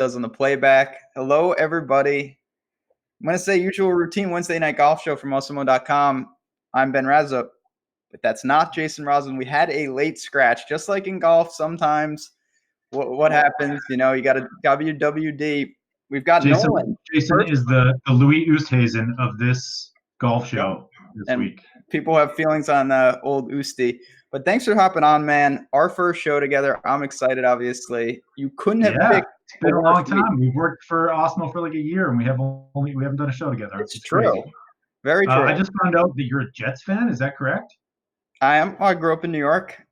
does on the playback. Hello, everybody. I'm going to say usual routine Wednesday night golf show from Osimo.com. I'm Ben Razzo, but that's not Jason Roslin. We had a late scratch, just like in golf sometimes. What happens? You know, you got to WWD. We've got Nolan. Jason is the Louis Oosthuizen of this golf show this week. People have feelings on old Oosty. But thanks for hopping on, man. Our first show together. I'm excited, obviously. You couldn't have picked. It's been a long time. We've worked for Osmo for like a year, and we haven't done a show together. It's true. Crazy. Very true. I just found out that you're a Jets fan. Is that correct? I am. I grew up in New York.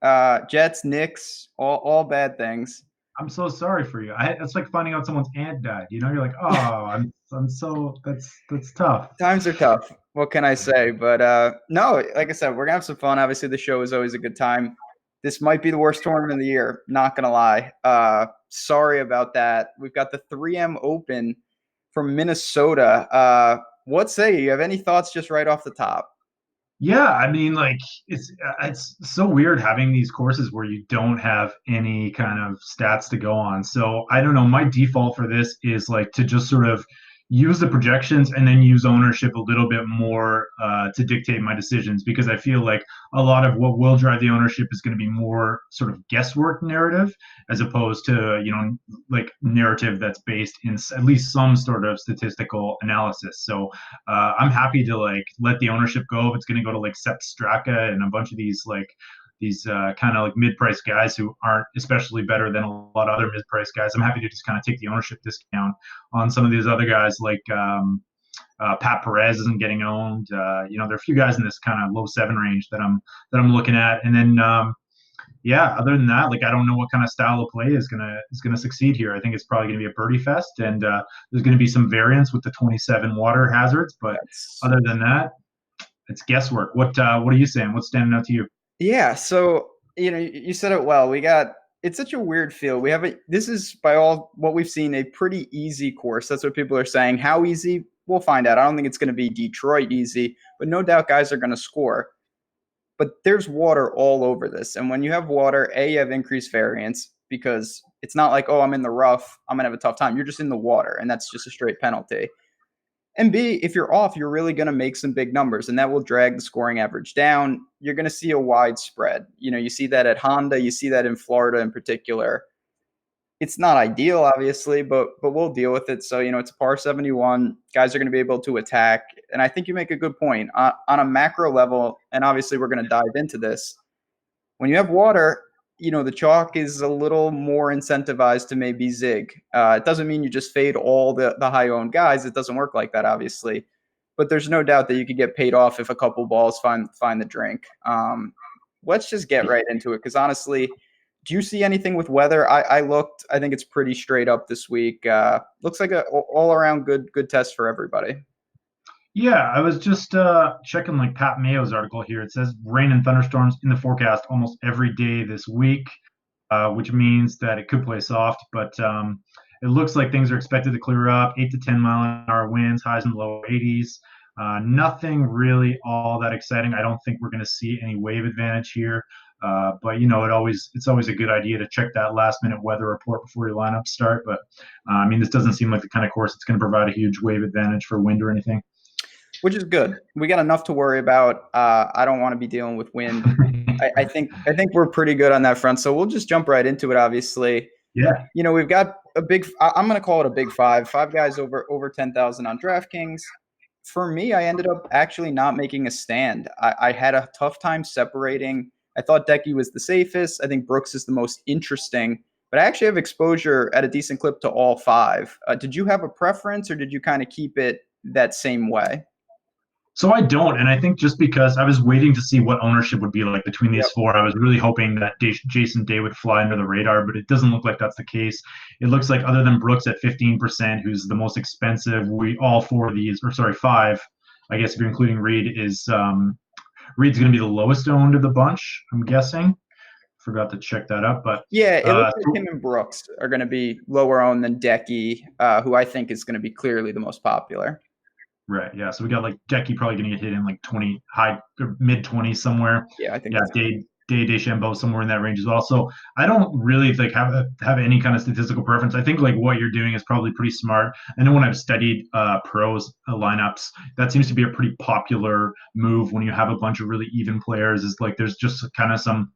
Jets, Knicks, all bad things. I'm so sorry for you. It's like finding out someone's aunt died. You know, you're like, oh, I'm so that's tough. Times are tough. What can I say? But no, like I said, we're gonna have some fun. Obviously, the show is always a good time. This might be the worst tournament of the year. Not gonna lie. Sorry about that. We've got the 3M Open from Minnesota. What say you? Have any thoughts just right off the top? Yeah, I mean, like it's so weird having these courses where you don't have any kind of stats to go on. So I don't know. My default for this is like to just sort of use the projections and then use ownership a little bit more to dictate my decisions, because I feel like a lot of what will drive the ownership is going to be more sort of guesswork narrative as opposed to, you know, like narrative that's based in at least some sort of statistical analysis. So I'm happy to like let the ownership go if it's going to go to like Sepp Straka and a bunch of these kind of like mid-price guys who aren't especially better than a lot of other mid-price guys. I'm happy to just kind of take the ownership discount on some of these other guys like Pat Perez isn't getting owned. You know, there are a few guys in this kind of low 7 range that I'm looking at. And then other than that, like I don't know what kind of style of play is gonna succeed here. I think it's probably gonna be a birdie fest, and there's gonna be some variance with the 27 water hazards. But other than that, it's guesswork. What are you saying? What's standing out to you? Yeah, so you know, you said it well. It's such a weird field. This is by all what we've seen a pretty easy course. That's what people are saying. How easy? We'll find out. I don't think it's going to be Detroit easy, but no doubt guys are going to score. But there's water all over this, and when you have water, you have increased variance because it's not like, oh, I'm in the rough, I'm gonna have a tough time. You're just in the water, and that's just a straight penalty. And B, if you're off, you're really going to make some big numbers, and that will drag the scoring average down. You're going to see a wide spread. You know, you see that at Honda. You see that in Florida in particular. It's not ideal, obviously, but we'll deal with it. So, you know, it's a par 71. Guys are going to be able to attack. And I think you make a good point. On a macro level, and obviously we're going to dive into this, when you have water, you know, the chalk is a little more incentivized to maybe zig. It doesn't mean you just fade all the high-owned guys. It doesn't work like that, obviously. But there's no doubt that you could get paid off if a couple balls find the drink. Let's just get right into it, because honestly, do you see anything with weather? I looked. I think it's pretty straight up this week. Looks like an all-around good test for everybody. Yeah, I was just checking like Pat Mayo's article here. It says rain and thunderstorms in the forecast almost every day this week, which means that it could play soft. But it looks like things are expected to clear up. 8 to 10 mile-an-hour winds, highs in the low 80s. Nothing really all that exciting. I don't think we're going to see any wave advantage here. But you know, it's always a good idea to check that last-minute weather report before your lineups start. But I mean, this doesn't seem like the kind of course that's going to provide a huge wave advantage for wind or anything. Which is good. We got enough to worry about. I don't want to be dealing with wind. I think we're pretty good on that front. So we'll just jump right into it, obviously. Yeah. You know, we've got I'm going to call it a big five. 5 guys over 10,000 on DraftKings. For me, I ended up actually not making a stand. I had a tough time separating. I thought Decky was the safest. I think Brooks is the most interesting. But I actually have exposure at a decent clip to all 5. Did you have a preference, or did you kind of keep it that same way? So I don't, and I think just because I was waiting to see what ownership would be like between these 4, I was really hoping that Jason Day would fly under the radar, but it doesn't look like that's the case. It looks like other than Brooks at 15%, who's the most expensive, all 4 of these, or sorry, 5, I guess if you're including Reed, Reed's going to be the lowest owned of the bunch, I'm guessing. Forgot to check that up, but yeah, it looks like him and Brooks are going to be lower owned than Decky, who I think is going to be clearly the most popular. Right. Yeah. So we got like Decky probably going to get hit in like 20, high or mid 20s somewhere. Yeah, I think. Yeah. Shambo somewhere in that range as well. So I don't really like have any kind of statistical preference. I think like what you're doing is probably pretty smart. I know when I've studied pros lineups, that seems to be a pretty popular move when you have a bunch of really even players. Is like there's just kind of some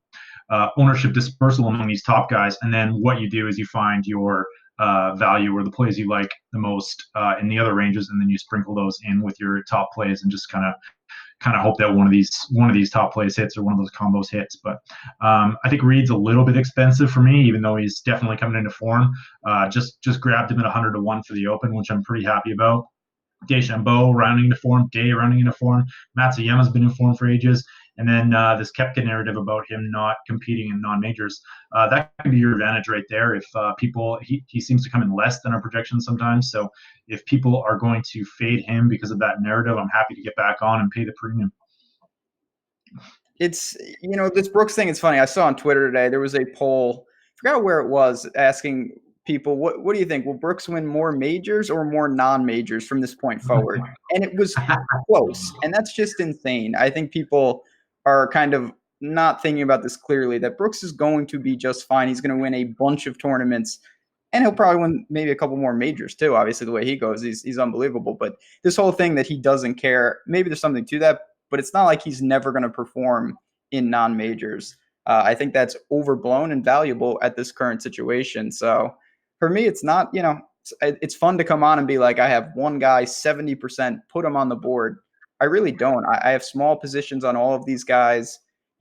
ownership dispersal among these top guys, and then what you do is you find your value or the plays you like the most in the other ranges, and then you sprinkle those in with your top plays and just kind of hope that one of these top plays hits or one of those combos hits. But I think Reed's a little bit expensive for me, even though he's definitely coming into form. Just grabbed him at 100 to 1 for the Open, which I'm pretty happy about. DeChambeau rounding into form, Day rounding into form. Matsuyama's been in form for ages. And then this Koepka narrative about him not competing in non-majors, that could be your advantage right there. If he seems to come in less than our projections sometimes. So if people are going to fade him because of that narrative, I'm happy to get back on and pay the premium. It's, this Brooks thing is funny. I saw on Twitter today, there was a poll, I forgot where it was, asking people, what do you think? Will Brooks win more majors or more non-majors from this point forward? And it was close. And that's just insane. I think people are kind of not thinking about this clearly, that Brooks is going to be just fine. He's going to win a bunch of tournaments, and he'll probably win maybe a couple more majors too. Obviously, the way he goes, he's unbelievable. But this whole thing that he doesn't care, maybe there's something to that, but it's not like he's never going to perform in non-majors. I think that's overblown and valuable at this current situation. So for me, it's not, it's fun to come on and be like, I have one guy, 70%, put him on the board. I really don't. I have small positions on all of these guys.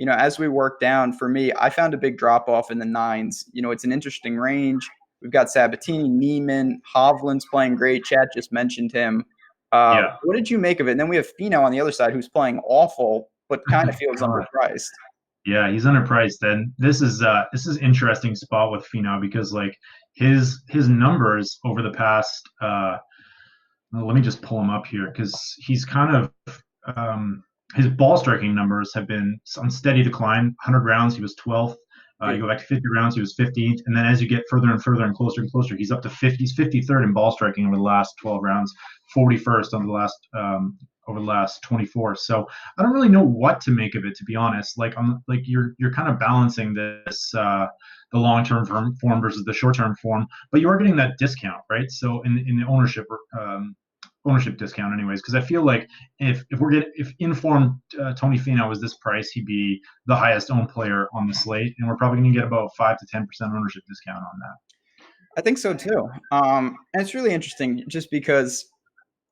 As we work down, for me, I found a big drop off in the 9s. It's an interesting range. We've got Sabatini, Neiman, Hovland's playing great. Chad just mentioned him. What did you make of it? And then we have Finau on the other side, who's playing awful, but kind of feels underpriced. Yeah, he's underpriced. And this is interesting spot with Finau because like his numbers over the past let me just pull him up here because he's kind of his ball striking numbers have been on steady decline. 100 rounds, he was 12th. You go back to 50 rounds, he was 15th. And then as you get further and further and closer, he's up to 50. He's 53rd in ball striking over the last 12 rounds, 41st over the last 24. So I don't really know what to make of it, to be honest. Like you're kind of balancing this the long-term form versus the short-term form, but you are getting that discount, right? So in the ownership discount anyways, because I feel like if informed Tony Finau was this price, he'd be the highest owned player on the slate, and we're probably going to get about 5 to 10% ownership discount on that. I think so too. And it's really interesting just because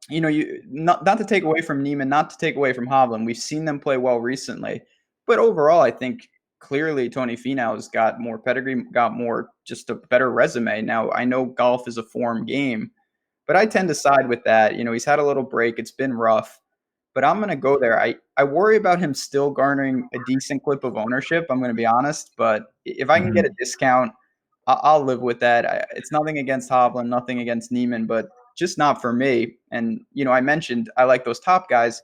you not to take away from Neiman, not to take away from Hovland, we've seen them play well recently, but overall I think clearly Tony Finau's got more pedigree, got more, just a better resume. Now I know golf is a form game, but I tend to side with that. He's had a little break. It's been rough, but I'm going to go there. I worry about him still garnering a decent clip of ownership, I'm going to be honest. But if I can get a discount, I'll live with that. It's nothing against Hovland, nothing against Neiman, but just not for me. And, I mentioned I like those top guys.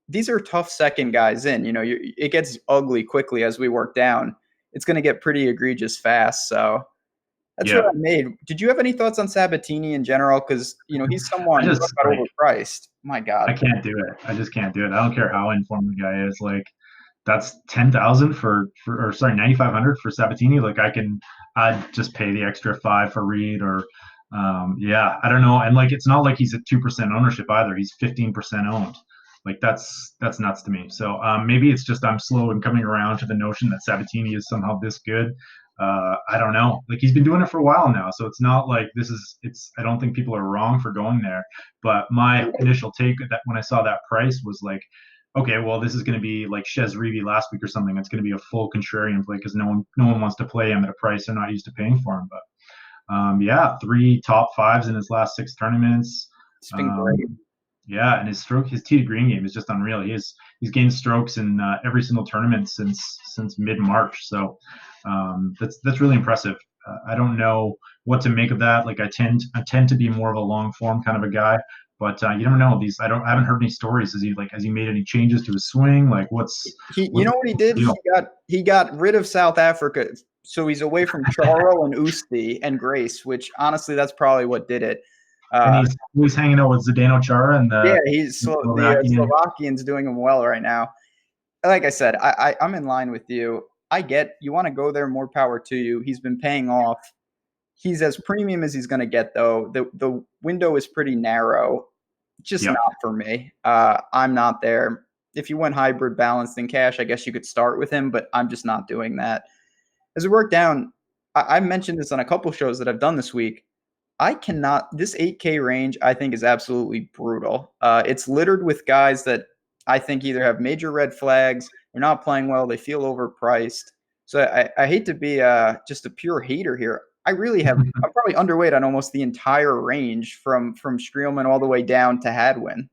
These are tough second guys in. It gets ugly quickly as we work down. It's going to get pretty egregious fast. So that's what I made. Did you have any thoughts on Sabatini in general? Because, he's someone who got overpriced. My God. I can't do it. I just can't do it. I don't care how informed the guy is. Like, that's 10,000 or 9,500 for Sabatini. Like, I'd just pay the extra 5 for Reed or, I don't know. And like, it's not like he's at 2% ownership either. He's 15% owned. Like that's nuts to me. So maybe it's just I'm slow in coming around to the notion that Sabatini is somehow this good. I don't know. Like he's been doing it for a while now, so it's not like I don't think people are wrong for going there. But my initial take that when I saw that price was like, okay, well this is going to be like Chez Reavie last week or something. It's going to be a full contrarian play because no one wants to play him at a price they're not used to paying for him. But 3 top 5s in his last 6 tournaments. It's been great. Yeah, and his tee to green game is just unreal. He's gained strokes in every single tournament since mid-March. So that's really impressive. I don't know what to make of that. Like I tend to be more of a long form kind of a guy, but you never know. I haven't heard any stories. Has he made any changes to his swing? Like you know what he did? He got rid of South Africa, so he's away from Charo and Usti and Grace, which honestly that's probably what did it. And he's hanging out with Zdeno Chara and the Slovakians doing him well right now. Like I said, I'm in line with you. I get you want to go there, more power to you. He's been paying off. He's as premium as he's going to get, though. The window is pretty narrow. Just Yeah. not for me. I'm not there. If you went hybrid balanced in cash, I guess you could start with him, but I'm just not doing that. As we work down, I mentioned this on a couple shows that I've done this week. I cannot. This 8K range, I think, is absolutely brutal. It's littered with guys that I think either have major red flags, they're not playing well, they feel overpriced. So I hate to be just a pure hater here. I really have. I'm probably underweight on almost the entire range from Streelman all the way down to Hadwin.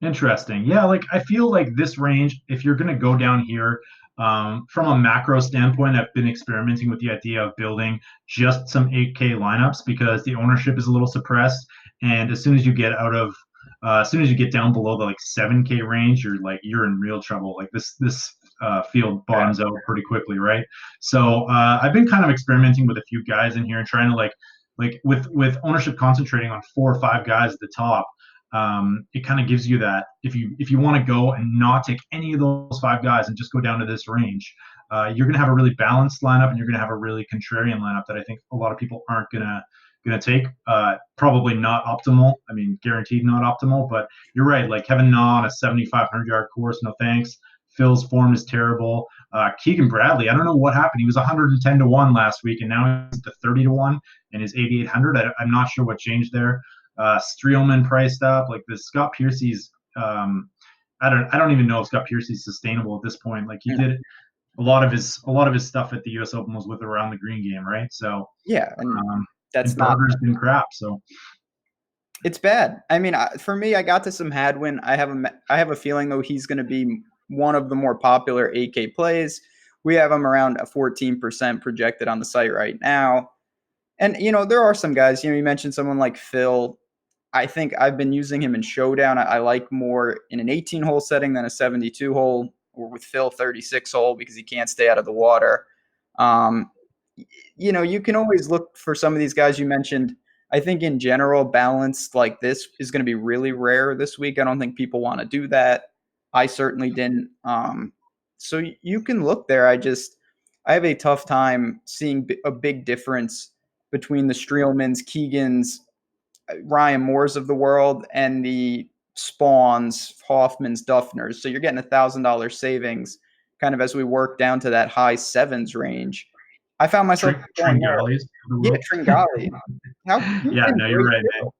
Interesting. Yeah, like I feel like this range, if you're going to go down here, from a macro standpoint, I've been experimenting with the idea of building just some 8K lineups because the ownership is a little suppressed. And as soon as you get as soon as you get down below the like 7K range, you're in real trouble. Like this field bottoms out pretty quickly, right? So I've been kind of experimenting with a few guys in here and trying to like with ownership concentrating on 4 or 5 guys at the top. It kind of gives you that if you want to go and not take any of those 5 guys and just go down to this range, you're going to have a really balanced lineup and you're going to have a really contrarian lineup that I think a lot of people aren't gonna take. Probably not optimal. I mean, guaranteed not optimal. But you're right. Like Kevin Na on a 7,500-yard course, no thanks. Phil's form is terrible. Keegan Bradley, I don't know what happened. He was 110 to 1 last week, and now he's to 30 to 1 and is 8,800. I'm not sure what changed there. Streelman priced up. Like this Scott Piercy's I don't even know if Scott Piercy's sustainable at this point. Like he did a lot of his stuff at the US Open was with around the green game, right? So yeah, and that's and not Berger's been crap. So it's bad. I mean, for me, I got to some Hadwin. I have a feeling though he's going to be one of the more popular 8K plays. We have him around a 14% projected on the site right now. And there are some guys. You mentioned someone like Phil. I think I've been using him in Showdown. I like more in an 18-hole setting than a 72-hole, or with Phil 36-hole because he can't stay out of the water. You can always look for some of these guys you mentioned. I think in general, balanced like this is going to be really rare this week. I don't think people want to do that. I certainly didn't. So you can look there. I have a tough time seeing a big difference between the Streelmans, Keegans, Ryan Moores of the world and the Spawns, Hoffmans, Duffners. So you're getting $1,000 savings kind of as we work down to that high 7s range. I found myself Tringale. Yeah, Tringale. Yeah, no, you're right, man.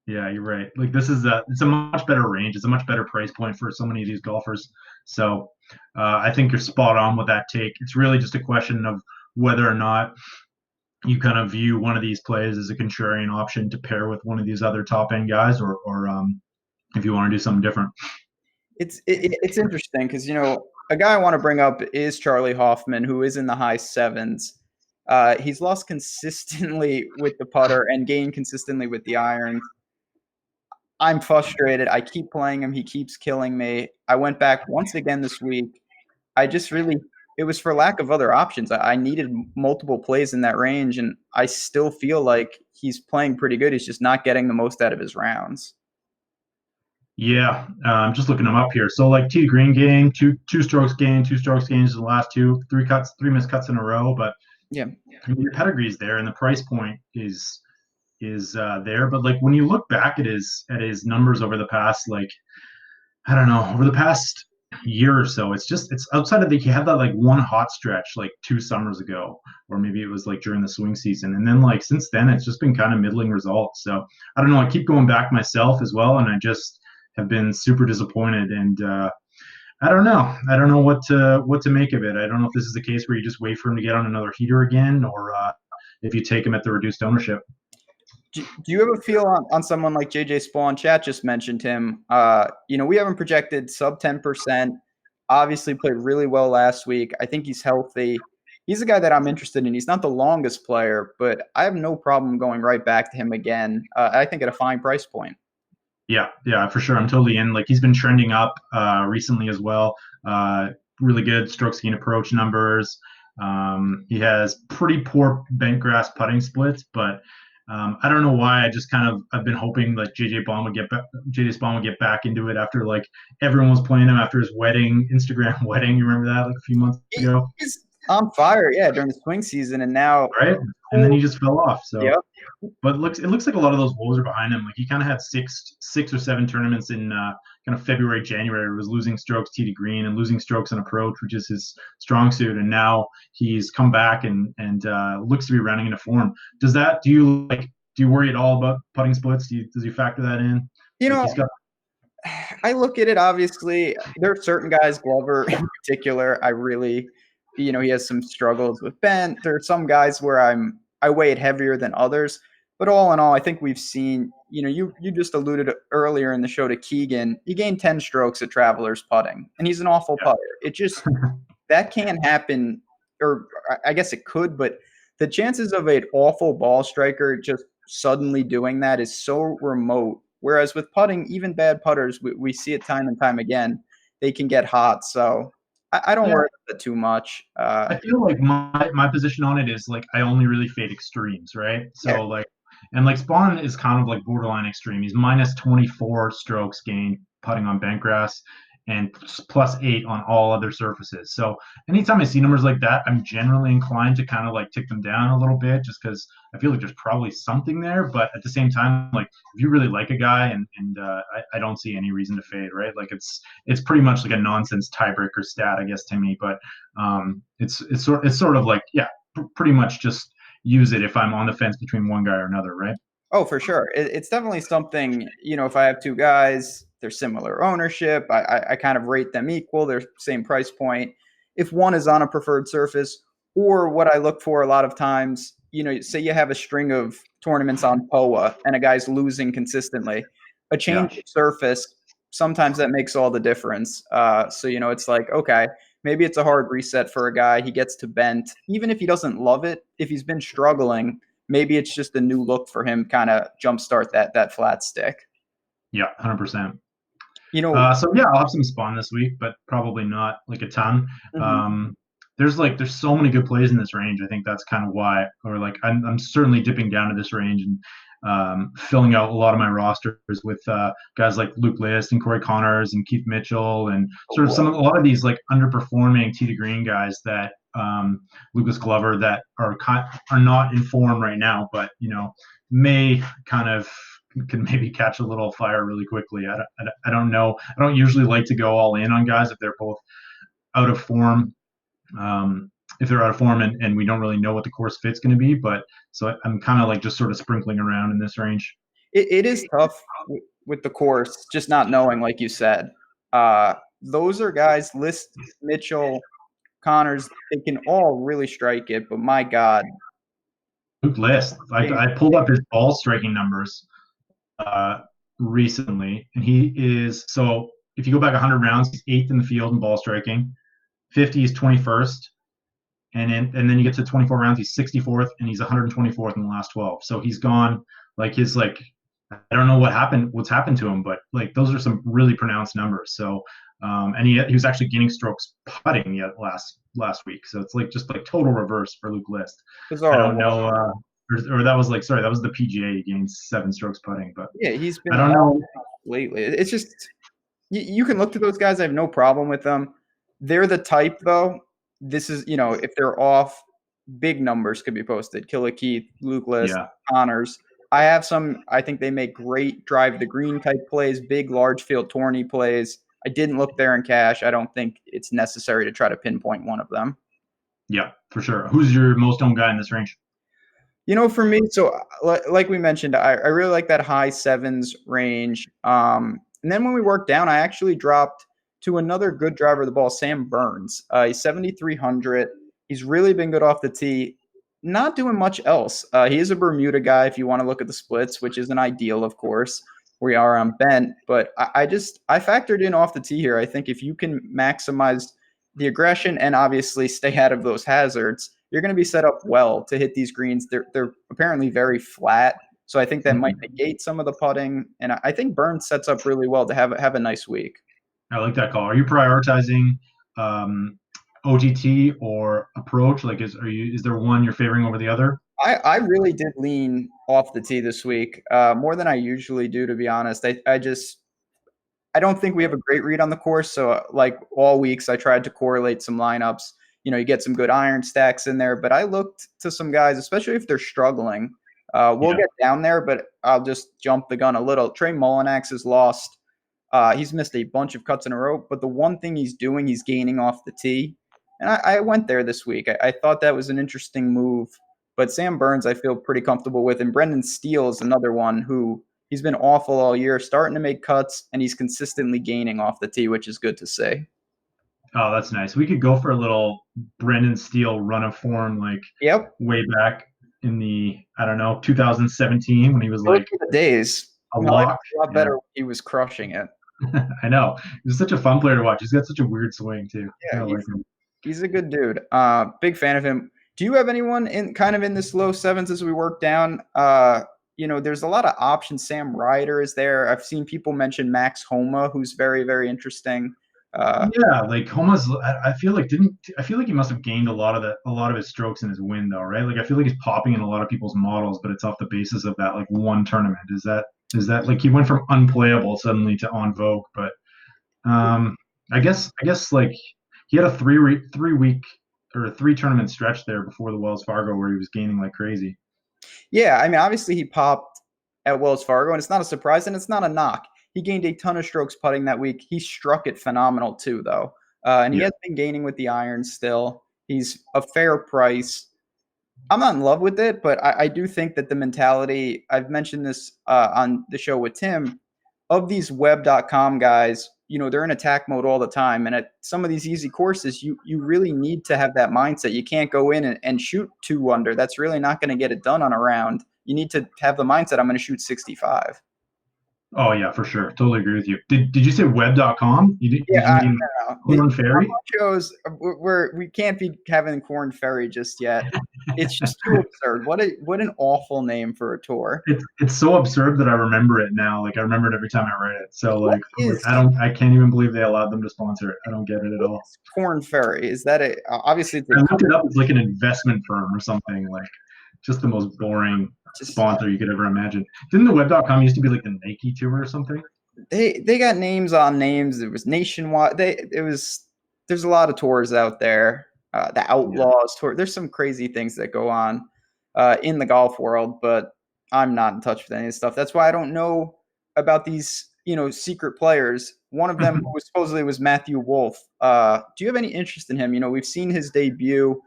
Yeah, you're right. Like this is it's a much better range. It's a much better price point for so many of these golfers. So I think you're spot on with that take. It's really just a question of whether or not you kind of view one of these plays as a contrarian option to pair with one of these other top end guys, or if you want to do something different. It's interesting because a guy I want to bring up is Charlie Hoffman, who is in the high 7s. He's lost consistently with the putter and gained consistently with the irons. I'm frustrated. I keep playing him. He keeps killing me. I went back once again this week. It was for lack of other options. I needed multiple plays in that range, and I still feel like he's playing pretty good. He's just not getting the most out of his rounds. Yeah, I'm just looking him up here. So like tee green gain, two strokes gain, 2 strokes gains in the last 3 missed cuts in a row. But yeah, I mean, your pedigree's there, and the price point is there. But like when you look back at his numbers over the past over the past year or so, it's outside of he had that like one hot stretch like 2 summers ago, or maybe it was like during the swing season, and then like since then it's just been kind of middling results. So I don't know. I keep going back myself as well, and I just have been super disappointed, and I don't know what to make of it. I don't know if this is the case where you just wait for him to get on another heater again, or if you take him at the reduced ownership. Do you have a feel on someone like JJ Spawn? Chat just mentioned him. We haven't projected sub 10%. Obviously played really well last week. I think he's healthy. He's a guy that I'm interested in. He's not the longest player, but I have no problem going right back to him again. I think at a fine price point. Yeah, for sure. I'm totally in. Like he's been trending up recently as well. Really good strokes gain approach numbers. He has pretty poor bent grass putting splits, but I don't know why. I've been hoping like JJ Spawn would get back into it after like everyone was playing him after his wedding, Instagram wedding. You remember that like a few months ago, He's on fire, yeah, during the swing season, and now right? And then he just fell off. yeah. So, but it looks like a lot of those woes are behind him. Like he kind of had six or seven tournaments in kind of February, January. Where he was losing strokes tee to green and losing strokes in approach, which is his strong suit. And now he's come back and looks to be rounding into form. Do you worry at all about putting splits? Does he factor that in? You Like know, he's got I look at it, obviously, there are certain guys, Glover in particular, I really, he has some struggles with bent. There are some guys where I weigh it heavier than others. But all in all, I think we've seen, you just alluded earlier in the show to Keegan. He gained 10 strokes at Travelers putting, and he's an awful putter. It just, that can't happen, or I guess it could, but the chances of an awful ball striker just suddenly doing that is so remote. Whereas with putting, even bad putters, we see it time and time again, they can get hot. So I don't yeah. worry about it too much. I feel like my position on it is like I only really fade extremes, right? So Yeah. like, and like Spawn is kind of like borderline extreme. He's minus 24 strokes gained putting on bent grass and plus 8 on all other surfaces. So anytime I see numbers like that, I'm generally inclined to kind of like tick them down a little bit, just because I feel like there's probably something there. But at the same time, like if you really like a guy, and I don't see any reason to fade, right? Like it's pretty much like a nonsense tiebreaker stat, I guess, to me. But it's sort of like, yeah, pretty much just use it if I'm on the fence between one guy or another, right? Oh, for sure. It's definitely something, if I have two guys, they're similar ownership. I kind of rate them equal. They're same price point. If one is on a preferred surface, or what I look for a lot of times, say you have a string of tournaments on POA and a guy's losing consistently, a change Yeah. of surface, sometimes that makes all the difference. So, it's like, okay, maybe it's a hard reset for a guy. He gets to bent. Even if he doesn't love it, if he's been struggling, maybe it's just a new look for him, kind of jumpstart that flat stick. Yeah, 100%. You know, So yeah, I'll have some Spawn this week, but probably not like a ton. mhm. There's so many good plays in this range. I think that's kind of why, or like I'm certainly dipping down to this range and filling out a lot of my rosters with guys like Luke List and Corey Connors and Keith Mitchell and sort of a lot of these like underperforming tee to green guys that Lucas Glover that are not in form right now, but may kind of can maybe catch a little fire really quickly. I don't know. I don't usually like to go all in on guys if they're both out of form. If they're out of form and we don't really know what the course fit's going to be, but so I'm kind of like just sort of sprinkling around in this range. It is tough with the course, just not knowing, like you said. Those are guys, List, Mitchell, Connors, they can all really strike it, but my God. Luke List. I pulled up his ball striking numbers recently, and he is, so if you go back 100 rounds, he's 8th in the field in ball striking, 50 is 21st, and then you get to 24 rounds, he's 64th, and he's 124th in the last 12. So he's gone like his like, I don't know what's happened to him, but like those are some really pronounced numbers. So and he was actually gaining strokes putting yet last week. So it's like just like total reverse for Luke List. Bizarre. I don't know. Or that was like, sorry, that was the PGA. He gained 7 strokes putting, but Yeah, he's been I don't know lately. It's just you can look to those guys. I have no problem with them. They're the type, though. This is, if they're off, big numbers could be posted. Killer Keith, Luke List, Yeah. Connors. I have some. I think they make great drive the green type plays, big large field tourney plays. I didn't look there in cash. I don't think it's necessary to try to pinpoint one of them. Yeah, for sure. Who's your most owned guy in this range? For me, so like we mentioned, I really like that high sevens range. And then when we worked down, I actually dropped to another good driver of the ball, Sam Burns. He's 7,300. He's really been good off the tee. Not doing much else. He is a Bermuda guy if you want to look at the splits, which isn't ideal, of course. We are on bent, but I factored in off the tee here. I think if you can maximize the aggression and obviously stay out of those hazards, you're going to be set up well to hit these greens. They're apparently very flat, so I think that might negate some of the putting. And I think Burns sets up really well to have a nice week. I like that call. Are you prioritizing OTT or approach? Like, is there one you're favoring over the other? I really did lean off the tee this week, more than I usually do, to be honest. I don't think we have a great read on the course. So, like all weeks, I tried to correlate some lineups. You get some good iron stacks in there, but I looked to some guys, especially if they're struggling. We'll Yeah. get down there, but I'll just jump the gun a little. Trey Mullinax has lost. He's missed a bunch of cuts in a row, but the one thing he's doing, he's gaining off the tee. And I went there this week. I thought that was an interesting move. But Sam Burns, I feel pretty comfortable with. And Brendan Steele is another one who he's been awful all year, starting to make cuts, and he's consistently gaining off the tee, which is good to see. Oh, that's nice. We could go for a little Brendan Steele run of form, like Yep. way back in the, I don't know, 2017 when he was Those like were the days. a My life lock. was a lot better when he was crushing it. I know. He's such a fun player to watch. He's got such a weird swing too. I Yeah, like him. he's a good dude. Big fan of him. Do you have anyone in this low sevens as we work down? There's a lot of options. Sam Ryder is there. I've seen people mention Max Homa, who's very, very interesting. Yeah, like Homa's. I feel like he must have gained a lot of his strokes in his win though, right? Like I feel like he's popping in a lot of people's models, but it's off the basis of that like one tournament. Is that like he went from unplayable suddenly to on vogue? But I guess like he had a three week or a three tournament stretch there before the Wells Fargo where he was gaining like crazy. Yeah, I mean, obviously he popped at Wells Fargo, and it's not a surprise, and it's not a knock. He gained a ton of strokes putting that week. He struck it phenomenal too, though. And he Yeah. has been gaining with the irons still. He's a fair price. I'm not in love with it, but I do think that the mentality, I've mentioned this on the show with Tim, of these web.com guys, they're in attack mode all the time. And at some of these easy courses, you really need to have that mindset. You can't go in and shoot 2 under. That's really not going to get it done on a round. You need to have the mindset, I'm going to shoot 65. Oh yeah, for sure. Totally agree with you. Did you say web.com? Did you mean No. Corn Ferry? We can't be having Corn Ferry just yet. It's just too absurd. What an awful name for a tour. It's so absurd that I remember it now. Like I remember it every time I read it. So like is- I can't even believe they allowed them to sponsor it. I don't get it at all. Corn Ferry, is that obviously it's I looked it up. It's like an investment firm or something. Like just the most boring sponsor you could ever imagine. Didn't the web.com used to be like the Nike tour or something? They got names on names. It was nationwide. There's a lot of tours out there. The Outlaws tour. There's some crazy things that go on in the golf world, but I'm not in touch with any of this stuff. That's why I don't know about these, secret players. One of them was supposedly was Matthew Wolfe. Do you have any interest in him? We've seen his debut.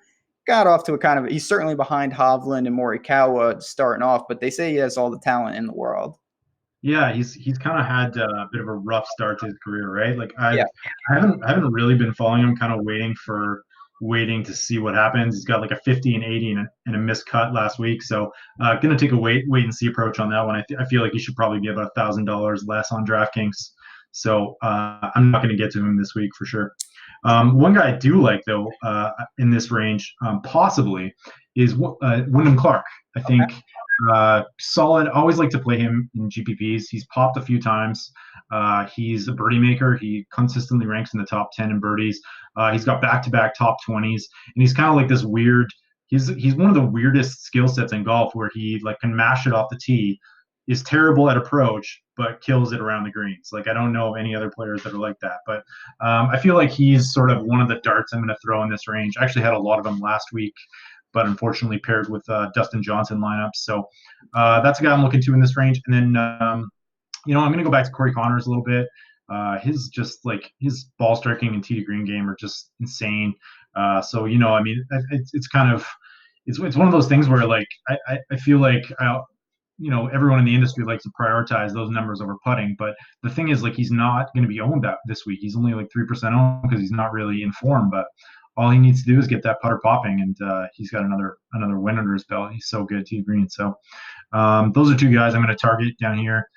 Got off to he's certainly behind Hovland and Morikawa starting off, but they say he has all the talent in the world. Yeah, he's kind of had a bit of a rough start to his career, right? Like I haven't really been following him, kind of waiting to see what happens. He's got like a 50 and 80 and a missed cut last week, so gonna take a wait and see approach on that one. I feel like he should probably be about $1,000 less on DraftKings, so I'm not gonna get to him this week for sure. One guy I do like though in this range, possibly, is Wyndham Clark. I think solid. Always like to play him in GPPs. He's popped a few times. He's a birdie maker. He consistently ranks in the top 10 in birdies. He's got back-to-back top 20s, and he's kind of like this weird. He's one of the weirdest skill sets in golf where he like can mash it off the tee, is terrible at approach, but kills it around the greens. Like I don't know any other players that are like that, but I feel like he's sort of one of the darts I'm going to throw in this range. I actually had a lot of them last week, but unfortunately paired with Dustin Johnson lineups. So that's a guy I'm looking to in this range. And then I'm going to go back to Corey Connors a little bit. His ball striking and tee to green game are just insane. It's one of those things where like I feel like everyone in the industry likes to prioritize those numbers over putting, but the thing is, like, he's not going to be owned that this week. He's only like 3% owned because he's not really in form, but all he needs to do is get that putter popping, and he's got another win under his belt. He's so good, tee green. So those are two guys I'm going to target down here.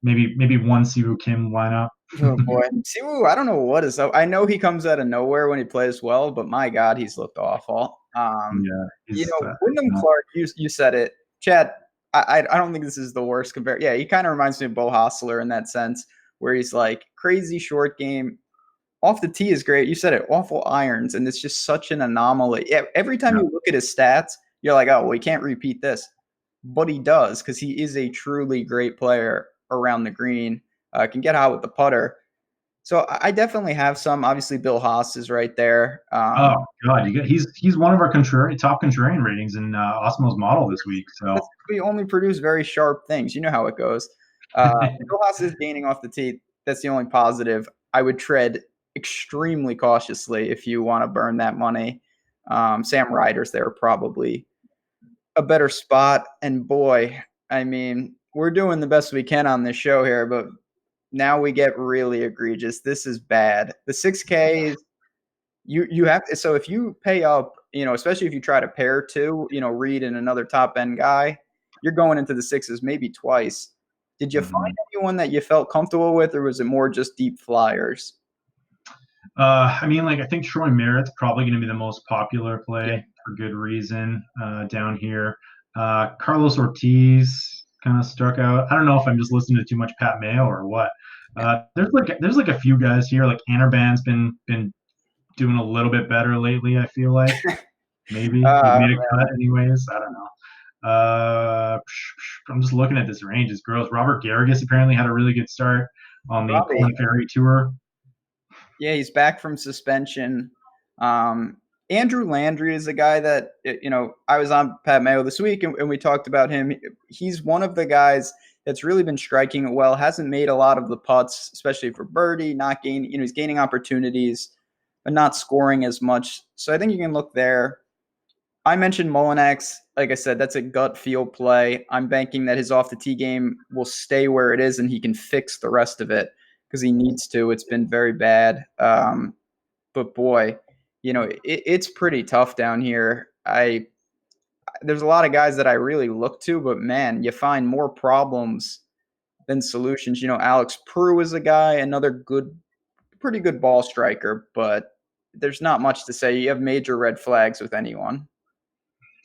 Maybe one Siwoo Kim lineup. Oh boy, Siwoo, I don't know what is up. I know he comes out of nowhere when he plays well, but my God, he's looked awful. Wyndham Clark, you said it, Chad. I don't think this is the worst compare. Yeah, he kind of reminds me of Bo Hostler in that sense, where he's like crazy short game. Off the tee is great. You said it, awful irons, and it's just such an anomaly. Every time you look at his stats, you're like, oh, well, he can't repeat this. But he does, because he is a truly great player around the green, can get hot with the putter. So I definitely have some. Obviously, Bill Haas is right there. Oh God, he's one of our top contrarian ratings in Osmo's model this week. So We only produce very sharp things. You know how it goes. Bill Haas is gaining off the tee. That's the only positive. I would tread extremely cautiously if you want to burn that money. Sam Ryder's there probably a better spot. And boy, I mean, we're doing the best we can on this show here, but now we get really egregious. This is bad. The 6K, you have to, so if you pay up, especially if you try to pair two, Reed and another top end guy, you're going into the sixes maybe twice. Did you find anyone that you felt comfortable with, or was it more just deep flyers? I mean, like I think Troy Merritt's probably going to be the most popular play for good reason down here. Carlos Ortiz kind of struck out. I don't know if I'm just listening to too much Pat Mayo or what. There's like a few guys here. Like Anirban's been doing a little bit better lately. I feel like maybe he made a cut anyways. I don't know. I'm just looking at this range. It's gross. Robert Garrigus apparently had a really good start on the Korn Ferry Tour. Yeah, he's back from suspension. Andrew Landry is a guy that, I was on Pat Mayo this week and we talked about him. He's one of the guys that's really been striking it well, hasn't made a lot of the putts, especially for birdie, not gaining, he's gaining opportunities, but not scoring as much. So I think you can look there. I mentioned Molinex. Like I said, that's a gut feel play. I'm banking that his off the tee game will stay where it is and he can fix the rest of it because he needs to. It's been very bad. But boy, it's pretty tough down here. There's a lot of guys that I really look to, but man, you find more problems than solutions. Alex Prue is a guy, another pretty good ball striker, but there's not much to say. You have major red flags with anyone.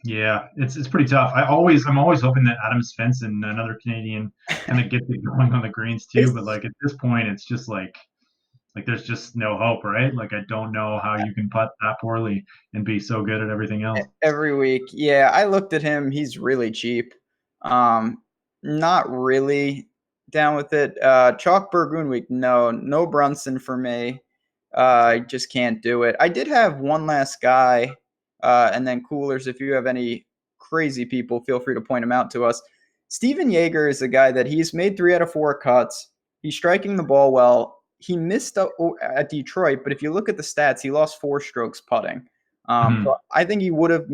Yeah, it's pretty tough. I'm always hoping that Adam Svensson, another Canadian, kind of gets it going on the greens too. But like at this point, it's just like there's just no hope, right? Like I don't know how you can putt that poorly and be so good at everything else. Every week, yeah. I looked at him. He's really cheap. Not really down with it. Chalk Burgoon week, no Brunson for me. I just can't do it. I did have one last guy. And then coolers, if you have any crazy people, feel free to point them out to us. Steven Yeager is a guy that he's made 3 out of 4 cuts. He's striking the ball well. He missed at Detroit, but if you look at the stats, he lost 4 strokes putting. So I think he would have,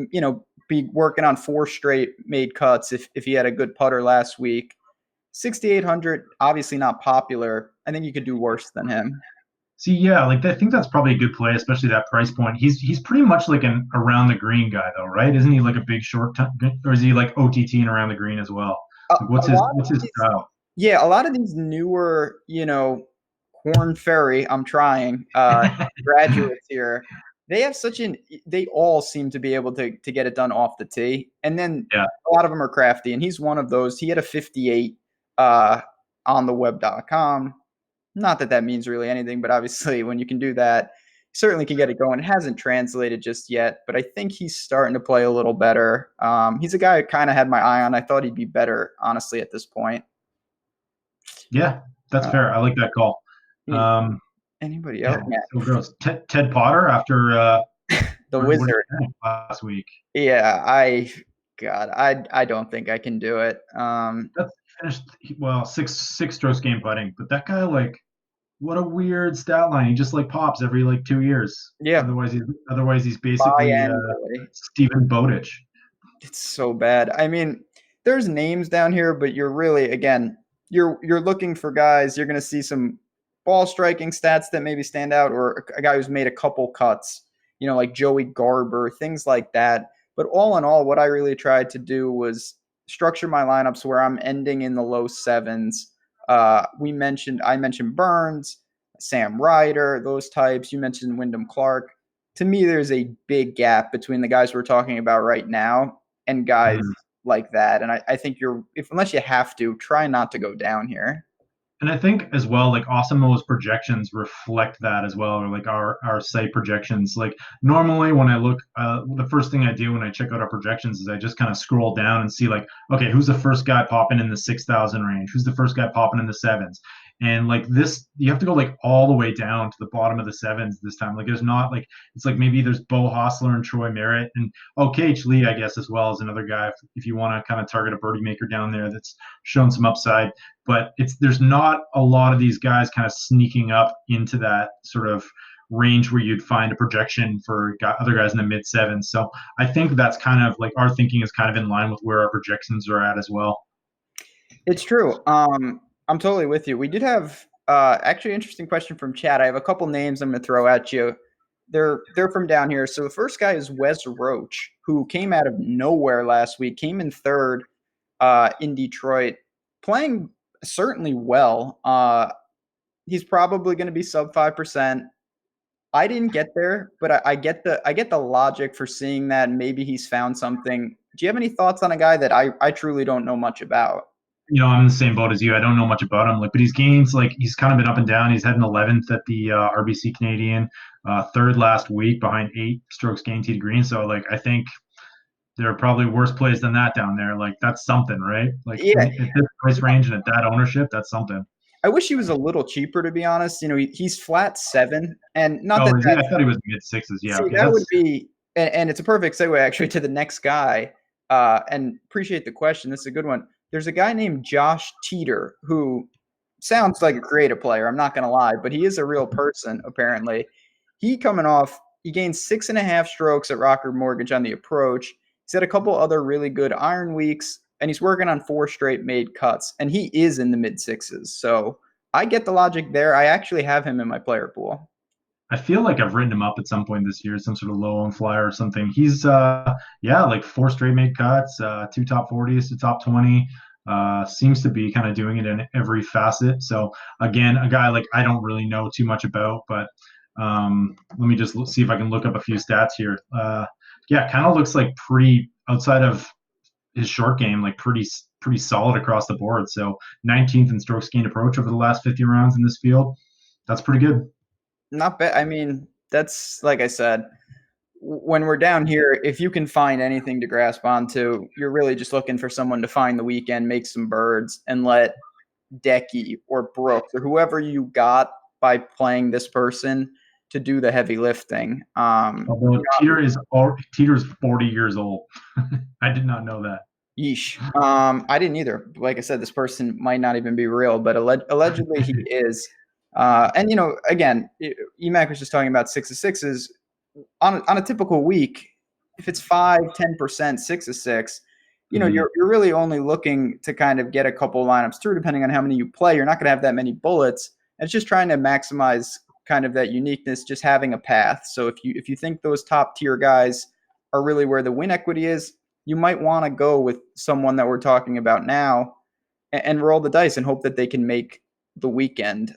be working on 4 straight made cuts if he had a good putter last week. 6,800, obviously not popular. I think you could do worse than him. See, yeah, like I think that's probably a good play, especially that price point. He's pretty much like an around the green guy, though, right? Isn't he like a big short or is he like OTT and around the green as well? Like, what's his style? Yeah, a lot of these newer, Korn Ferry, I'm trying, graduates here, they all seem to be able to get it done off the tee. And then a lot of them are crafty, and he's one of those. He had a 58 on the web.com. Not that means really anything, but obviously when you can do that, you certainly can get it going. It hasn't translated just yet, but I think he's starting to play a little better. He's a guy I kind of had my eye on. I thought he'd be better, honestly, at this point. Yeah, that's fair. I like that call. Anybody else? Yeah, so gross. Ted Potter after the Wizard last week. Yeah, I don't think I can do it. That's finished well, six strokes game putting, but that guy, like, what a weird stat line. He just like pops every like 2 years. Yeah. Otherwise he's basically Stephen Bowditch. It's so bad. I mean, there's names down here, but you're really, again, you're looking for guys. You're going to see some ball striking stats that maybe stand out, or a guy who's made a couple cuts, like Joey Garber, things like that. But all in all, what I really tried to do was structure my lineups where I'm ending in the low 7s. I mentioned Burns, Sam Ryder, those types. You mentioned Wyndham Clark. To me, there's a big gap between the guys we're talking about right now and guys like that. And I think unless you have to, try not to go down here. And I think as well, like Awesomo's projections reflect that as well, or like our site projections. Like normally when I look, the first thing I do when I check out our projections is I just kind of scroll down and see like, okay, who's the first guy popping in the 6,000 range? Who's the first guy popping in the sevens? And like this, you have to go like all the way down to the bottom of the sevens this time. Like there's not like it's like maybe there's Bo Hostler and Troy Merritt and KH Lee, I guess, as well as another guy if you want to kind of target a birdie maker down there that's shown some upside, but there's not a lot of these guys kind of sneaking up into that sort of range where you'd find a projection for other guys in the mid sevens. So I think that's kind of like our thinking is kind of in line with where our projections are at as well. It's true. I'm totally with you. We did have actually interesting question from chat. I have a couple names I'm going to throw at you. They're from down here. So the first guy is Wes Roach, who came out of nowhere last week, came in third in Detroit, playing certainly well. He's probably going to be sub 5%. I didn't get there, but I get the logic for seeing that. Maybe he's found something. Do you have any thoughts on a guy that I truly don't know much about? I'm in the same boat as you. I don't know much about him, like, but he's gains like he's kind of been up and down. He's had an 11th at the RBC Canadian, third last week behind 8 strokes gained tee to green. So like I think there are probably worse plays than that down there. Like that's something, right? Like Yeah, at this price range and at that ownership, that's something. I wish he was a little cheaper, to be honest. He's flat 7, and not Oh, that is he? I thought he was mid sixes. Yeah, see okay, that would that's be, and it's a perfect segue actually to the next guy. And appreciate the question. This is a good one. There's a guy named Josh Teater who sounds like a creative player. I'm not going to lie, but he is a real person, apparently. He gained 6.5 strokes at Rocket Mortgage on the approach. He's had a couple other really good iron weeks, and he's working on 4 straight made cuts, and he is in the mid sixes. So I get the logic there. I actually have him in my player pool. I feel like I've written him up at some point this year, some sort of low on flyer or something. He's like 4 straight made cuts, 2 top 40s to top 20. Seems to be kind of doing it in every facet. So again, a guy like I don't really know too much about, but let me just see if I can look up a few stats here. Kind of looks like pretty outside of his short game, like pretty solid across the board. So 19th in strokes gained approach over the last 50 rounds in this field. That's pretty good. Not bad. I mean, that's like I said, when we're down here, if you can find anything to grasp onto, you're really just looking for someone to find the weekend, make some birds, and let Decky or Brooks or whoever you got by playing this person to do the heavy lifting. Although Teater's 40 years old. I did not know that. Yeesh. I didn't either. Like I said, this person might not even be real, but allegedly he is. And again, EMAC was just talking about 6 of 6s on a typical week. If it's 5-10%, 6 of 6, you're really only looking to kind of get a couple lineups through, depending on how many you play. You're not going to have that many bullets. And it's just trying to maximize kind of that uniqueness, just having a path. So if you think those top tier guys are really where the win equity is, you might want to go with someone that we're talking about now and roll the dice and hope that they can make the weekend.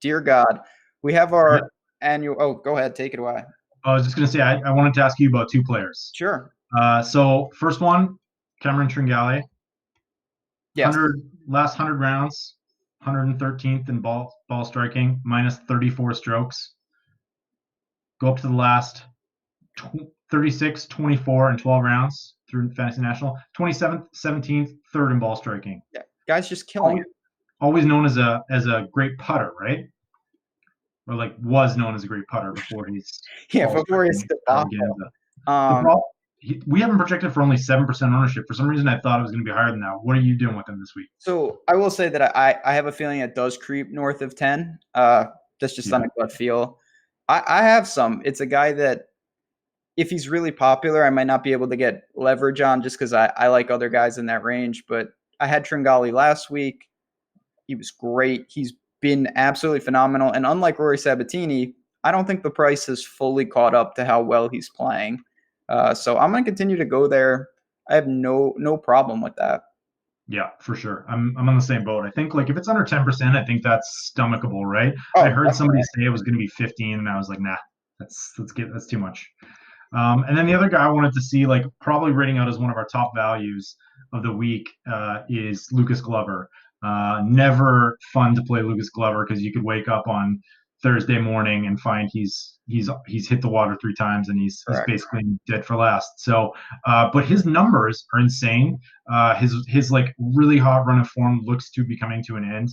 Dear God, we have our annual. Oh, go ahead, take it away. I was just going to say, I wanted to ask you about 2 players. Sure. So first one, Cameron Tringale. Yes. Last 100 rounds, 113th in ball striking, minus 34 strokes. Go up to the last 36, 24, and 12 rounds through Fantasy National. 27th, 17th, third in ball striking. Yeah, guys, just killing it. Always known as a great putter, right? Or like was known as a great putter before he's before he's we haven't projected for only 7% ownership. For some reason, I thought it was going to be higher than that. What are you doing with him this week? So I will say that I have a feeling it does creep north of 10. That's just on a gut feel. I have some. It's a guy that if he's really popular, I might not be able to get leverage on just because I like other guys in that range. But I had Tringale last week. He was great. He's been absolutely phenomenal. And unlike Rory Sabatini, I don't think the price has fully caught up to how well he's playing. So I'm going to continue to go there. I have no problem with that. Yeah, for sure. I'm on the same boat. I think like if it's under 10%, I think that's stomachable, right? I heard definitely. Somebody say it was going to be 15, and I was like, nah, that's too much. And then the other guy I wanted to see, like probably rating out as one of our top values of the week, is Lucas Glover. Never fun to play Lucas Glover because you could wake up on Thursday morning and find he's hit the water 3 times and he's Correct. basically dead for last. So, but his numbers are insane. His like really hot run of form looks to be coming to an end.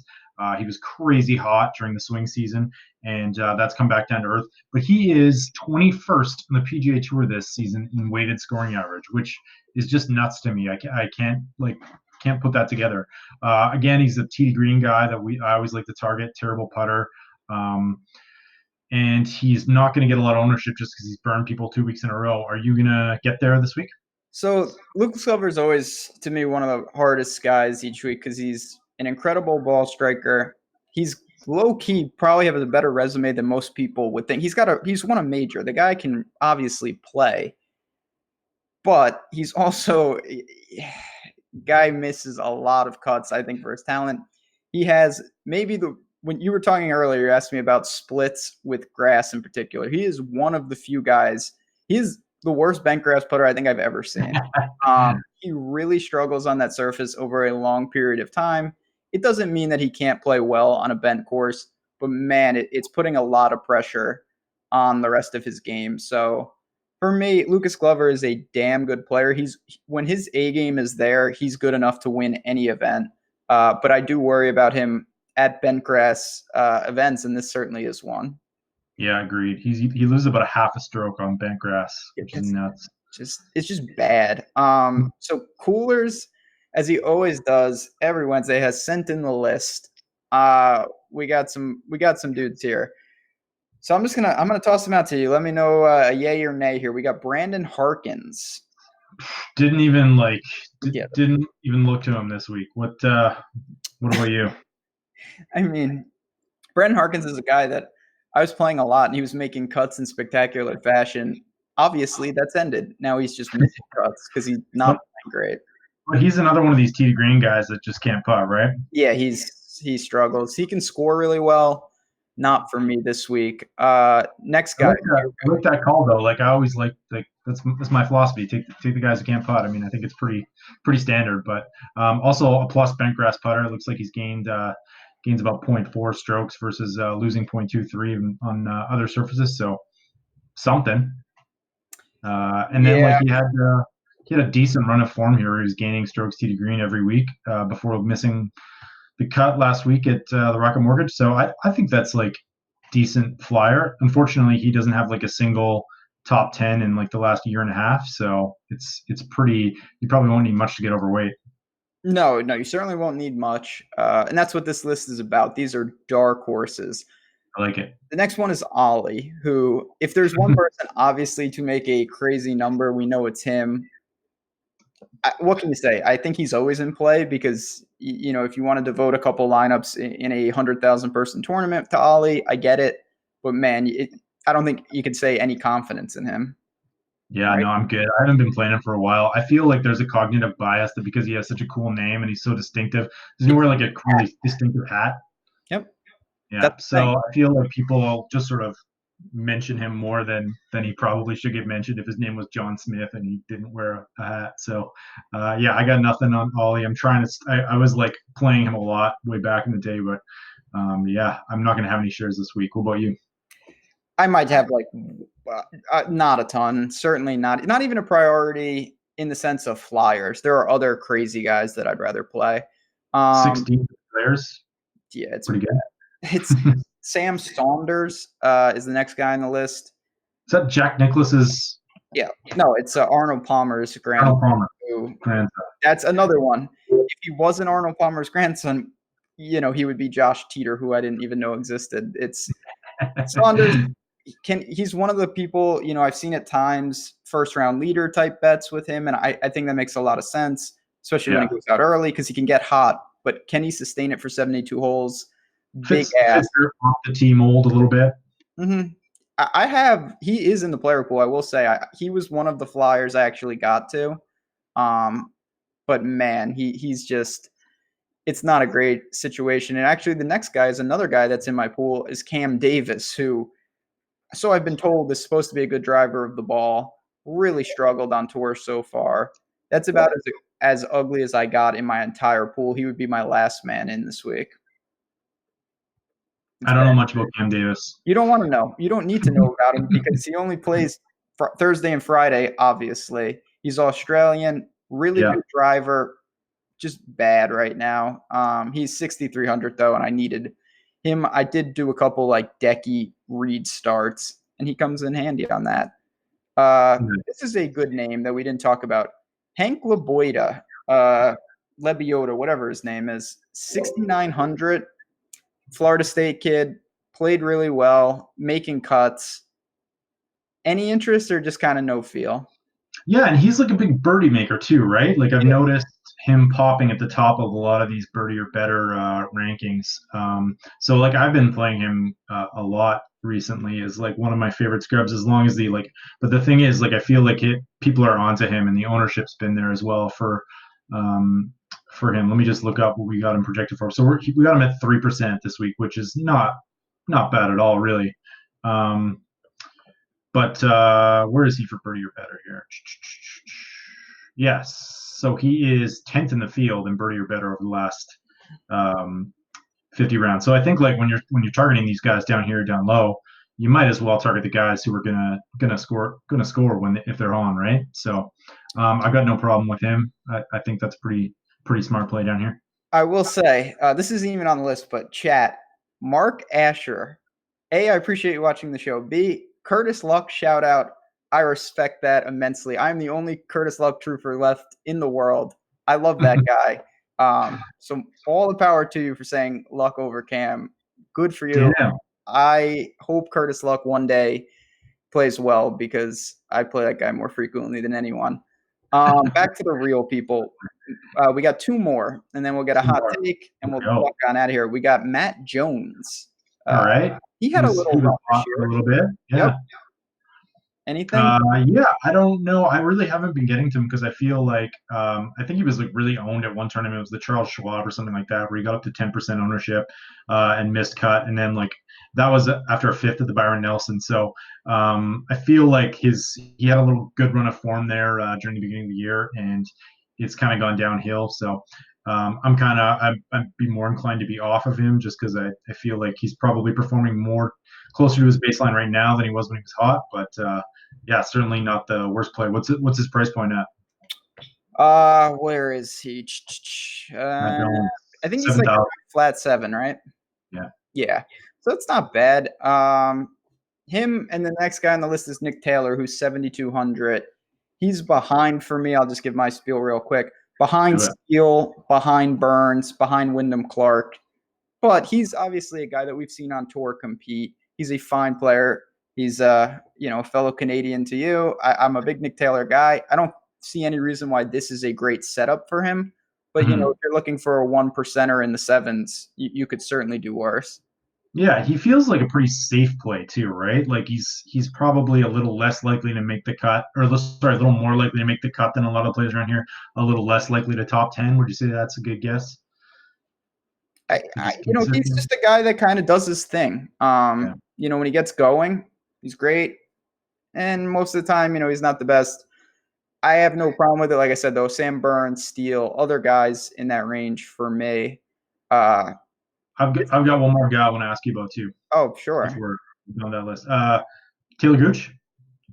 He was crazy hot during the swing season, and that's come back down to earth. But he is 21st on the PGA Tour this season in weighted scoring average, which is just nuts to me. I can't put that together. Again, he's a tee green guy that I always like to target. Terrible putter. And he's not going to get a lot of ownership just because he's burned people 2 weeks in a row. Are you going to get there this week? So Lucas Glover is always, to me, one of the hardest guys each week because he's an incredible ball striker. He's low-key probably has a better resume than most people would think. He's won a major. The guy can obviously play, but he's also guy misses a lot of cuts, I think, for his talent. He has maybe when you were talking earlier, you asked me about splits with grass in particular. He is one of the few guys. He is the worst bent grass putter I think I've ever seen. He really struggles on that surface over a long period of time. It doesn't mean that he can't play well on a bent course, but man, it's putting a lot of pressure on the rest of his game. So for me, Lucas Glover is a damn good player. When his A game is there, he's good enough to win any event. But I do worry about him at bent grass events, and this certainly is one. Yeah, agreed. He loses about a half a stroke on bent grass, which is nuts. It's just bad. So Coolers, as he always does every Wednesday, has sent in the list. We got some dudes here. So I'm gonna toss them out to you. Let me know a yay or nay here. We got Brandon Harkins. Didn't even look to him this week. What about you? I mean, Brandon Harkins is a guy that I was playing a lot, and he was making cuts in spectacular fashion. Obviously, that's ended. Now he's just missing cuts because he's not playing great. But he's another one of these tee to green guys that just can't putt, right? Yeah, he struggles. He can score really well. Not for me this week. Next guy. I like that call though. Like I always like that's my philosophy. Take the guys who can't putt. I mean, I think it's pretty standard. But also a plus bent grass putter. It looks like he's gains about 0.4 strokes versus losing 0.23 on other surfaces. So something. And then like he had a decent run of form here. Where he was gaining strokes tee to green every week before missing the cut last week at the Rocket Mortgage. So I think that's like decent flyer. Unfortunately, he doesn't have like a single top 10 in like the last year and a half. So it's pretty, you probably won't need much to get overweight. No, you certainly won't need much. And that's what this list is about. These are dark horses. I like it. The next one is Ollie, who, if there's one person obviously to make a crazy number, we know it's him. What can you say? I think he's always in play because, if you want to devote a couple lineups in a 100,000 person tournament to Ollie, I get it. But man, I don't think you could say any confidence in him. Yeah, right? No, I'm good. I haven't been playing him for a while. I feel like there's a cognitive bias that because he has such a cool name and he's so distinctive, doesn't he wear like a really distinctive hat? Yep. Yeah. So I feel like people just sort of mention him more than he probably should get mentioned if his name was John Smith and he didn't wear a hat. So yeah, I got nothing on Ollie. I'm trying to I was like playing him a lot way back in the day, but yeah, I'm not going to have any shares this week. What about you? I might have like not a ton, certainly not even a priority in the sense of flyers. There are other crazy guys that I'd rather play. 16 players. Yeah, it's pretty good. It's Sam Saunders is the next guy on the list. Is that Jack Nicklaus's? Yeah, no, it's Arnold Palmer's grandson. Arnold Palmer. Grandson. That's another one. If he wasn't Arnold Palmer's grandson, he would be Josh Teater, who I didn't even know existed. It's Saunders. He's one of the people, I've seen at times first round leader type bets with him. And I think that makes a lot of sense, especially when he goes out early because he can get hot. But can he sustain it for 72 holes? Big ass. Off the team mold a little bit. Mm-hmm. He is in the player pool. I will say he was one of the flyers I actually got to. But man, he's just, it's not a great situation. And actually the next guy is another guy that's in my pool is Cam Davis, who, so I've been told, is supposed to be a good driver of the ball. Really struggled on tour so far. That's about as ugly as I got in my entire pool, he would be my last man in this week. I don't know much about Cam Davis. You don't want to know. You don't need to know about him because he only plays Thursday and Friday, obviously. He's Australian, really good driver, just bad right now. He's 6,300 though, and I needed him. I did do a couple like decky read starts, and he comes in handy on that. This is a good name that we didn't talk about. Hank Laboy, Lebiota, whatever his name is, 6,900. Florida State kid, played really well, making cuts. Any interest or just kind of no feel? Yeah, and he's like a big birdie maker too, right? Like I've noticed him popping at the top of a lot of these birdie or better rankings. So like I've been playing him a lot recently as like one of my favorite scrubs, as long as but the thing is, like I feel like people are onto him and the ownership's been there as well for him. Let me just look up what we got him projected for. So we got him at 3% this week, which is not bad at all, really. But where is he for birdie or better here? Yes, so he is 10th in the field in birdie or better over the last 50 rounds. So I think like when you're targeting these guys down here, down low, you might as well target the guys who are gonna score if they're on, right? So I've got no problem with him. I think that's pretty smart play down here. I will say this isn't even on the list, but chat. Mark Asher. A, I appreciate you watching the show. B, Curtis Luck, shout out. I respect that immensely. I'm the only Curtis Luck truther left in the world. I love that guy. So all the power to you for saying Luck over Cam. Good for you. Damn. I hope Curtis Luck one day plays well because I play that guy more frequently than anyone. Back to the real people. We got two more, and then we'll get a hot take, and we'll walk on out of here. We got Matt Jones. All right. He had a little run this year. A little bit. Yeah. Yep. Anything? Yeah, I don't know. I really haven't been getting to him because I feel like I think he was like really owned at one tournament. It was the Charles Schwab or something like that, where he got up to 10% ownership and missed cut, and then like that was after a fifth at the Byron Nelson. So I feel like he had a little good run of form there during the beginning of the year, and it's kind of gone downhill. So I'd be more inclined to be off of him just because I feel like he's probably performing more closer to his baseline right now than he was when he was hot. But yeah, certainly not the worst play. What's his price point at? Where is he? I think 7, he's like flat 7, right? Yeah. So it's not bad. Him and the next guy on the list is Nick Taylor, who's 7,200. He's behind for me. I'll just give my spiel real quick. Behind Steele, behind Burns, behind Wyndham Clark. But he's obviously a guy that we've seen on tour compete. He's a fine player. He's a fellow Canadian to you. I'm a big Nick Taylor guy. I don't see any reason why this is a great setup for him. But, if you're looking for a 1%er in the 7s, you could certainly do worse. Yeah, he feels like a pretty safe play too, right? Like he's probably a little less likely to make the cut, or a little more likely to make the cut than a lot of players around here. A little less likely to top 10. Would you say that's a good guess? He's just a guy that kind of does his thing. When he gets going, he's great, and most of the time, he's not the best. I have no problem with it. Like I said, though, Sam Burns, Steele, other guys in that range for me. I've got one more guy I want to ask you about too. Oh, sure. If we're on that list. Taylor Gooch.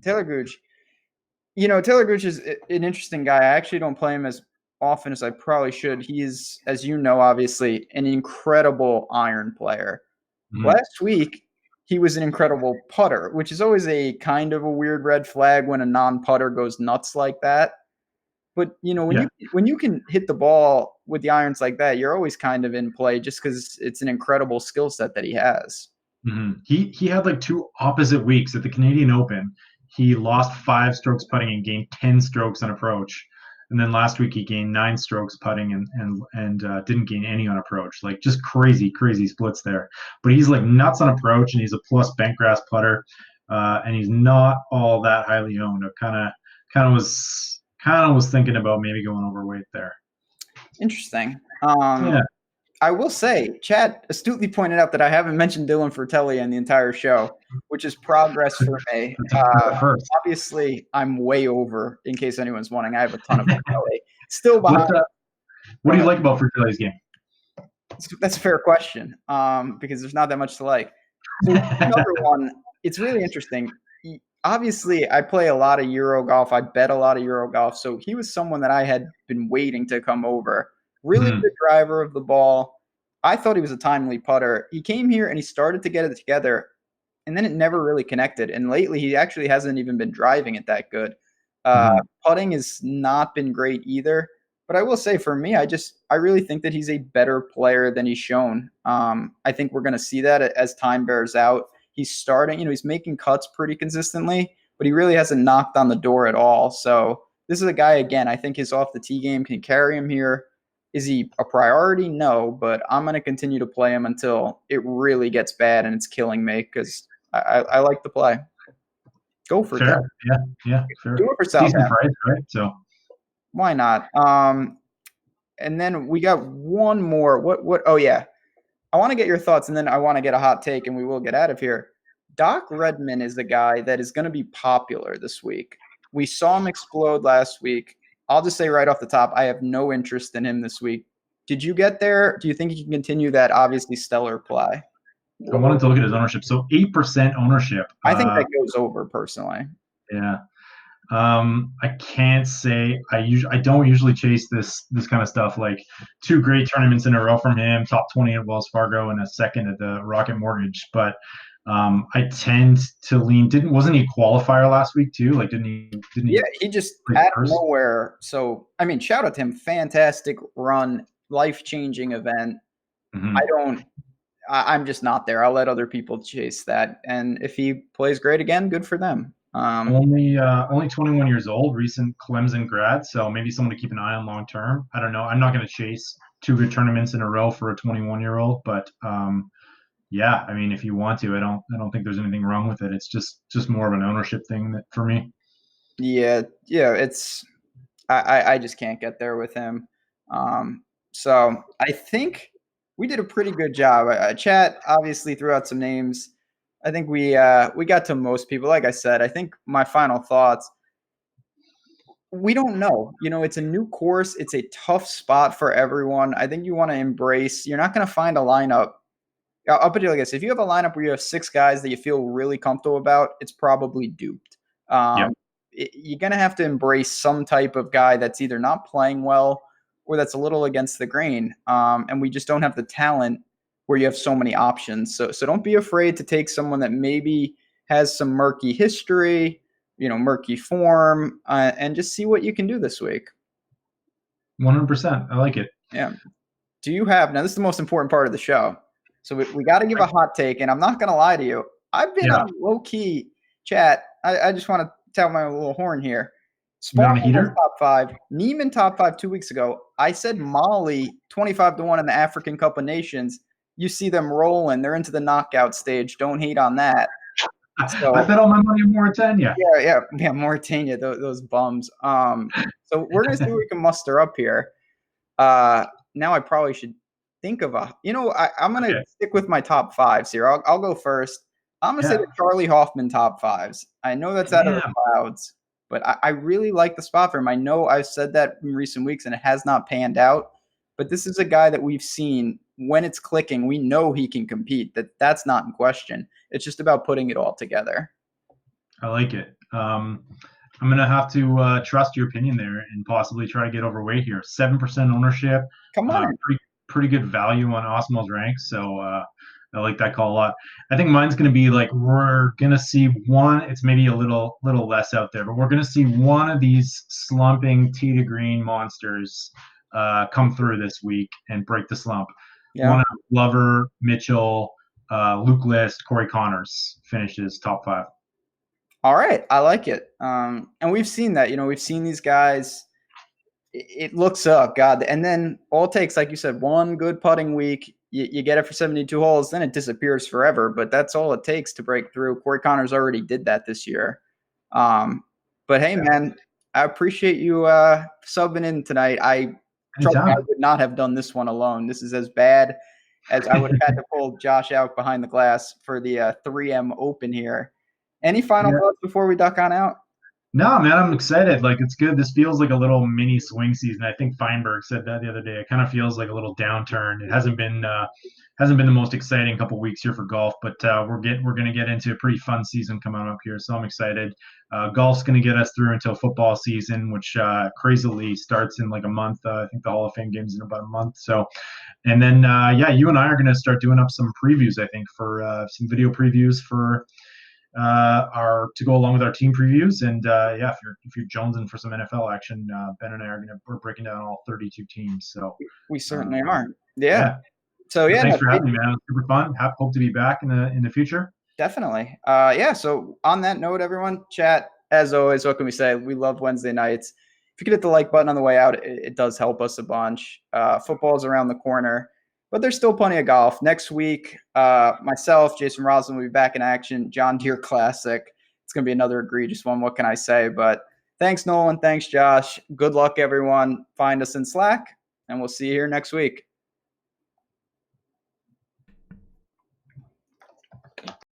Taylor Gooch. Taylor Gooch is an interesting guy. I actually don't play him as often as I probably should. He is, as you know, obviously an incredible iron player. Mm-hmm. Last week, he was an incredible putter, which is always a kind of a weird red flag when a non-putter goes nuts like that. But, when you can hit the ball with the irons like that, you're always kind of in play just because it's an incredible skill set that he has. Mm-hmm. He had like 2 opposite weeks at the Canadian Open. He lost 5 strokes putting and gained 10 strokes on approach. And then last week he gained 9 strokes putting and didn't gain any on approach. Like just crazy splits there. But he's like nuts on approach, and he's a plus bentgrass putter. And he's not all that highly owned. I kind of was thinking about maybe going overweight there. Interesting. I will say, Chad astutely pointed out that I haven't mentioned Dylan Fratelli in the entire show, which is progress for me. First. Obviously, I'm way over, in case anyone's wondering. I have a ton of Fratelli. Still behind. What do you like about Fratelli's game? That's a fair question, because there's not that much to like. So another one, it's really interesting. Obviously, I play a lot of Euro golf. I bet a lot of Euro golf. So he was someone that I had been waiting to come over. Really good driver of the ball. I thought he was a timely putter. He came here and he started to get it together, and then it never really connected. And lately, he actually hasn't even been driving it that good. Putting has not been great either. But I will say, for me, I really think that he's a better player than he's shown. I think we're going to see that as time bears out. He's starting, he's making cuts pretty consistently, but he really hasn't knocked on the door at all. So this is a guy, again, I think his off the tee game can carry him here. Is he a priority? No, but I'm going to continue to play him until it really gets bad and it's killing me, because I like the play. Go for fair. That. Yeah, fair. Do it for South. Decent price, right? So why not? And then we got one more. What? Oh yeah, I want to get your thoughts, and then I want to get a hot take, and we will get out of here. Doc Redman is the guy that is going to be popular this week. We saw him explode last week. I'll just say right off the top, I have no interest in him this week. Did you get there? Do you think he can continue that obviously stellar play? I wanted to look at his ownership. So 8% ownership. I think that goes over personally. Yeah. I can't say I don't usually chase this kind of stuff, like 2 great tournaments in a row from him, top 20 at Wells Fargo and a second at the Rocket Mortgage. But I tend to lean. Wasn't he qualifier last week too? Like didn't he? Yeah, he just out of nowhere. So I mean, shout out to him. Fantastic run, life-changing event. I'm just not there. I'll let other people chase that. And if he plays great again, good for them. Only 21 years old, recent Clemson grad, so maybe someone to keep an eye on long term. I don't know. I'm not going to chase 2 good tournaments in a row for a 21-year-old, but yeah, I mean, if you want to, I don't think there's anything wrong with it. It's just more of an ownership thing for me. Yeah, it's I just can't get there with him. So I think we did a pretty good job. Chat obviously threw out some names. I think we got to most people. Like I said, I think my final thoughts, we don't know. It's a new course. It's a tough spot for everyone. I think you want to embrace. You're not going to find a lineup. I'll put it like this. If you have a lineup where you have 6 guys that you feel really comfortable about, it's probably duped. You're going to have to embrace some type of guy that's either not playing well or that's a little against the grain. And we just don't have the talent where you have so many options. So don't be afraid to take someone that maybe has some murky history, murky form, and just see what you can do this week. 100%. I like it. Yeah. Do you have, now this is the most important part of the show. So we got to give a hot take, and I'm not going to lie to you. I've been on low-key chat. I just want to tap my little horn here. Spawn Heater top 5. Neiman top 5 2 weeks ago. I said Mali 25-1 in the African Cup of Nations. You see them rolling. They're into the knockout stage. Don't hate on that. So, I bet all my money on Mauritania. Yeah, Mauritania, those bums. So we're going to see what we can muster up here. Now I probably should think of I'm going to stick with my top 5s here. I'll go first. I'm going to say the Charlie Hoffman top 5s. I know that's out of the clouds, but I really like the spot for him. I know I've said that in recent weeks and it has not panned out, but this is a guy that we've seen when it's clicking. We know he can compete. That's not in question. It's just about putting it all together. I like it. I'm going to have to trust your opinion there and possibly try to get overweight here. 7% ownership. Come on. Pretty good value on Osmo's ranks. So I like that call a lot. I think mine's going to be like, we're going to see one, it's maybe a little less out there, but we're going to see one of these slumping tee to green monsters come through this week and break the slump. Yeah. One of Glover, Mitchell, Luke List, Corey Connors finishes top 5. All right. I like it. And we've seen that, we've seen these guys. It looks up, God. And then all it takes, like you said, one good putting week. You get it for 72 holes, then it disappears forever. But that's all it takes to break through. Corey Connors already did that this year. But hey, man, I appreciate you subbing in tonight. trust me, I Anytime. would not have done this one alone. This is as bad as I would have had to pull Josh out behind the glass for the 3M Open here. Any final Yeah. thoughts before we duck on out? No, man, I'm excited. Like, it's good. This feels like a little mini swing season. I think Feinberg said that the other day. It kind of feels like a little downturn. It hasn't been the most exciting couple weeks here for golf, but we're going to get into a pretty fun season coming up here. So I'm excited. Golf's going to get us through until football season, which crazily starts in like a month. I think the Hall of Fame game's in about a month. So, and then yeah, you and I are going to start doing up some previews. I think for some video previews for our to go along with our team previews. And yeah, if you're jonesing for some NFL action, Ben and I we're breaking down all 32 teams. So we certainly are. Yeah. So But yeah, thanks for having me, man. It was super fun. Hope to be back in the future. definitely. Yeah. So on that note, everyone, chat as always. What can we say? We love Wednesday nights. If you could hit the like button on the way out, it does help us a bunch. Football's around the corner, but there's still plenty of golf. Next week, myself, Jason Roslin will be back in action. John Deere Classic. It's going to be another egregious one. What can I say? But thanks, Nolan. Thanks, Josh. Good luck, everyone. Find us in Slack, and we'll see you here next week.